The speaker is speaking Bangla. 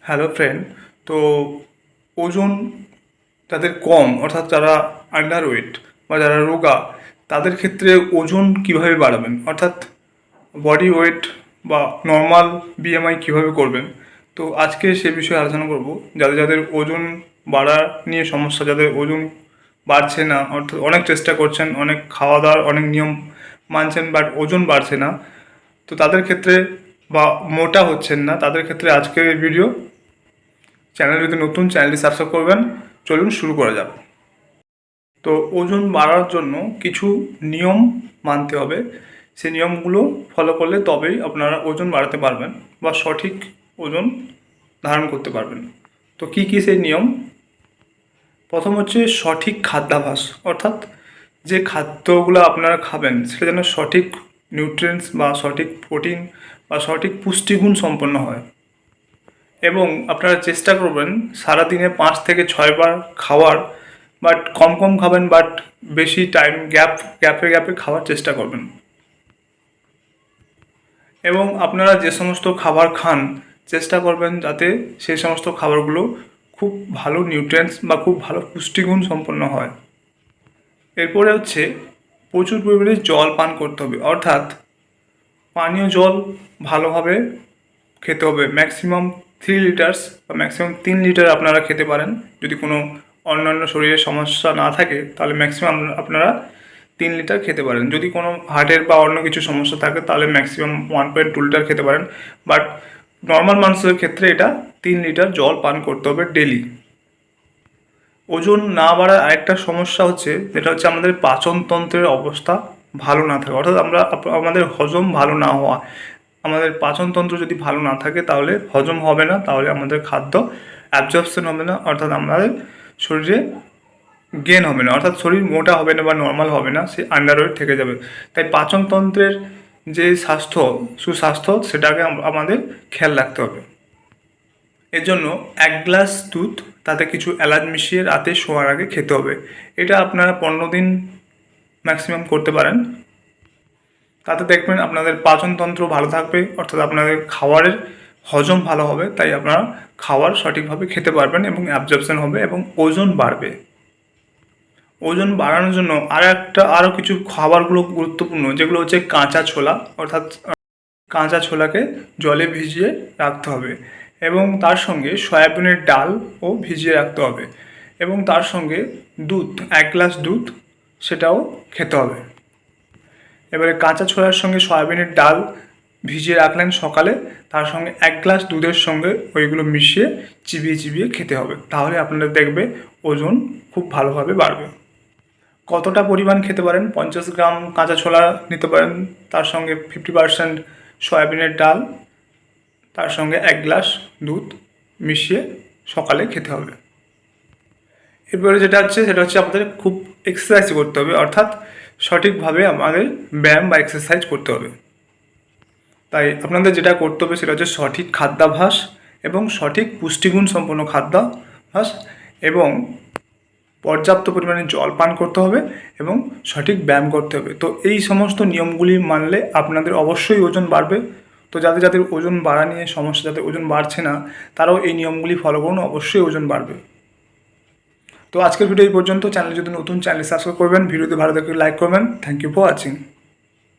Hello friend. তো ওজন যাদের কম অর্থাৎ যারা আন্ডার ওয়েট বা যারা রোগা তাদের ক্ষেত্রে ওজন কিভাবে বাড়াবেন অর্থাৎ বডি ওয়েট বা নর্মাল বিএমআই কিভাবে করবেন, তো আজকে সে বিষয়ে আলোচনা করব। যাদের যাদের ওজন বাড়া নিয়ে সমস্যা, যাদের ওজন বাড়ছে না অর্থাৎ অনেক চেষ্টা করছেন, অনেক খাওয়া দাওয়ার অনেক নিয়ম মানছেন বাট ওজন বাড়ছে না, তো তাদের ক্ষেত্রে বা মোটা হচ্ছেন না, তাদের ক্ষেত্রে আজকের এই ভিডিও। চ্যানেল যদি নতুন, চ্যানেলটি সাবস্ক্রাইব করবেন। চলুন শুরু করা যাক। তো ওজন বাড়ার জন্য কিছু নিয়ম মানতে হবে। সেই নিয়মগুলো ফলো করলে তবেই আপনারা ওজন বাড়াতে পারবেন বা সঠিক ওজন ধারণ করতে পারবেন। তো কী কী সেই নিয়ম? প্রথম হচ্ছে সঠিক খাদ্যাভ্যাস, অর্থাৎ যে খাদ্যগুলো আপনারা খাবেন সেটা যেন সঠিক নিউট্রিয়েন্টস বা সঠিক প্রোটিন বা সঠিক পুষ্টিগুণ সম্পন্ন হয়। এবং আপনারা চেষ্টা করবেন সারাদিনে 5 থেকে 6 বার খাওয়ার, বাট কম কম খাবেন, বাট বেশি টাইম গ্যাপে গ্যাপে খাওয়ার চেষ্টা করবেন। এবং আপনারা যে সমস্ত খাবার খান চেষ্টা করবেন যাতে সেই সমস্ত খাবারগুলো খুব ভালো নিউট্রিয়েন্টস বা খুব ভালো পুষ্টিগুণ সম্পন্ন হয়। এরপরে হচ্ছে প্রচুর পরিমাণে জল পান করতে হবে, অর্থাৎ পানীয় জল ভালোভাবে খেতে হবে। ম্যাক্সিমাম 3 লিটার্স বা ম্যাক্সিমাম 3 লিটার আপনারা খেতে পারেন। যদি কোনো অন্যান্য শরীরের সমস্যা না থাকে তাহলে ম্যাক্সিমাম আপনারা 3 লিটার খেতে পারেন। যদি কোনো হার্টের বা অন্য কিছু সমস্যা থাকে তাহলে ম্যাক্সিমাম 1.2 লিটার খেতে পারেন। বাট নর্মাল মানুষের ক্ষেত্রে এটা 3 লিটার জল পান করতে হবে ডেলি। ওজন না বাড়ার আরেকটা সমস্যা হচ্ছে, যেটা হচ্ছে আমাদের পাচনতন্ত্রের অবস্থা ভালো না থাকে, অর্থাৎ আমাদের হজম ভালো না হওয়া। আমাদের পাচনতন্ত্র যদি ভালো না থাকে তাহলে হজম হবে না, তাহলে আমাদের খাদ্য অ্যাবজর্পশন হবে না, অর্থাৎ আমাদের শরীরে গেন হবে না, অর্থাৎ শরীর মোটা হবে না বা নর্মাল হবে না, সে আন্ডারওয়েট থেকে যাবে। তাই পাচনতন্ত্রের যে সুস্বাস্থ্য সেটাকে আমাদের খেয়াল রাখতে হবে। এর জন্য 1 গ্লাস দুধ, তাতে কিছু এলাচ মিশিয়ে রাতে শোয়ার আগে খেতে হবে। এটা আপনারা 15 দিন ম্যাক্সিমাম করতে পারেন। তাতে দেখবেন আপনাদের পাচনতন্ত্র ভালো থাকবে, অর্থাৎ আপনাদের খাবারের হজম ভালো হবে, তাই আপনারা খাবার সঠিকভাবে খেতে পারবেন এবং অ্যাবজর্পশন হবে এবং ওজন বাড়বে। ওজন বাড়ানোর জন্য আরও কিছু খাবারগুলো গুরুত্বপূর্ণ, যেগুলো হচ্ছে কাঁচা ছোলা, অর্থাৎ কাঁচা ছোলাকে জলে ভিজিয়ে রাখতে হবে এবং তার সঙ্গে সয়াবিনের ডালও ভিজিয়ে রাখতে হবে এবং তার সঙ্গে দুধ, 1 গ্লাস দুধ, সেটাও খেতে হবে। এবারে কাঁচা ছোলার সঙ্গে সয়াবিনের ডাল ভিজিয়ে রাখলেন সকালে, তার সঙ্গে 1 গ্লাস দুধের সঙ্গে ওইগুলো মিশিয়ে চিবিয়ে চিবিয়ে খেতে হবে। তাহলে আপনাদের দেখবে ওজন খুব ভালোভাবে বাড়বে। কতটা পরিমাণ খেতে পারেন? 50 গ্রাম কাঁচা ছোলা নিতে পারেন, তার সঙ্গে 50% সয়াবিনের ডাল, তার সঙ্গে 1 গ্লাস দুধ মিশিয়ে সকালে খেতে হবে। এরপরে যেটা হচ্ছে আমাদের খুব এক্সারসাইজ করতে হবে, অর্থাৎ সঠিকভাবে আমাদের ব্যায়াম বা এক্সারসাইজ করতে হবে। তাই আপনাদের যেটা করতে হবে সেটা হচ্ছে সঠিক খাদ্যাভ্যাস এবং সঠিক পুষ্টিগুণ সম্পন্ন খাদ্যাভ্যাস এবং পর্যাপ্ত পরিমাণে জল পান করতে হবে এবং সঠিক ব্যায়াম করতে হবে। তো এই সমস্ত নিয়মগুলি মানলে আপনাদের অবশ্যই ওজন বাড়বে। তো যাদের যাদের ওজন বাড়া নিয়ে সমস্যা, যাদের ওজন বাড়ছে না, তারাও এই নিয়মগুলি ফলো করুন, অবশ্যই ওজন বাড়বে। তো আজকের ভিডিও এই পর্যন্ত। চ্যানেল যদি নতুন, চ্যানেল সাবস্ক্রাইব করবেন, ভিডিওতে ভালো থাকলে লাইক করবেন। Thank you for watching.